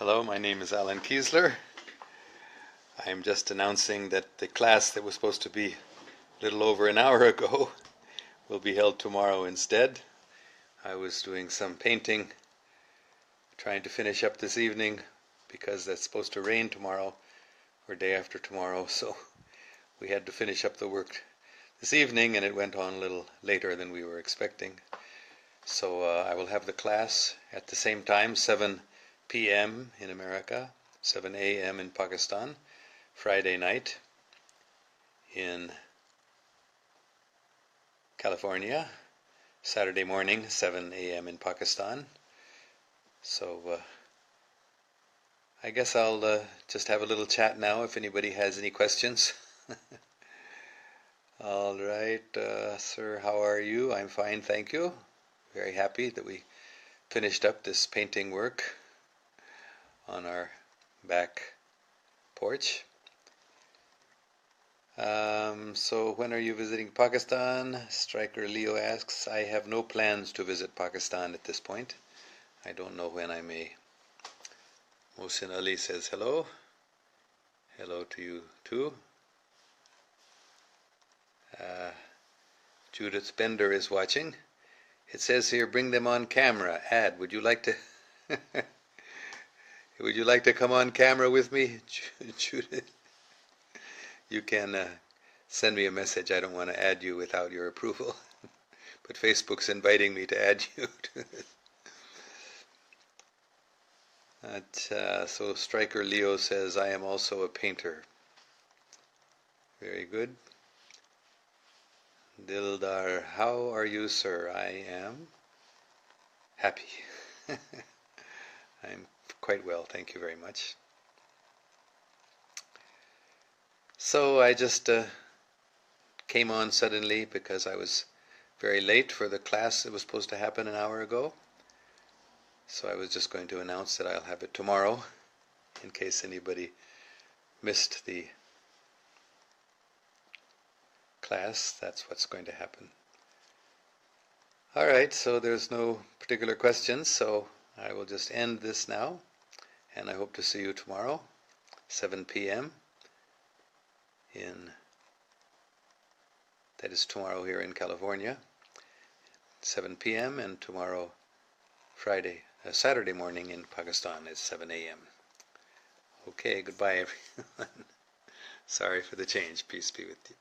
Hello, my name is Alan Kiesler. I'm just announcing that the class that was supposed to be a little over an hour ago will be held tomorrow instead. I was doing some painting, trying to finish up this evening because it's supposed to rain tomorrow or day after tomorrow, so we had to finish up the work this evening and it went on a little later than we were expecting. So I will have the class at the same time, 7 p.m. in America, 7 a.m. in Pakistan, Friday night in California, Saturday morning, 7 a.m. in Pakistan. So I guess I'll just have a little chat now if anybody has any questions. All right, sir, how are you? I'm fine, thank you. Very happy that we finished up this painting work on our back porch. So when are you visiting Pakistan? Striker Leo asks. I have no plans to visit Pakistan at this point. I don't know when I may. Mohsin Ali says hello. Hello to you too. Judith Bender is watching. It says here, bring them on camera. Ad, would you like to would you like to come on camera with me, Judith? You can send me a message. I don't want to add you without your approval. But Facebook's inviting me to add you to it. So Striker Leo says, I am also a painter. Very good. Dildar, how are you, sir? I am happy. I'm quite well, thank you very much. So I just came on suddenly because I was very late for the class that was supposed to happen an hour ago. So I was just going to announce that I'll have it tomorrow in case anybody missed the class. That's what's going to happen. All right, so there's no particular questions, so I will just end this now, and I hope to see you tomorrow, 7 p.m. That is tomorrow here in California, 7 p.m. and tomorrow Saturday morning in Pakistan is 7 a.m. Okay, goodbye everyone. Sorry for the change. Peace be with you.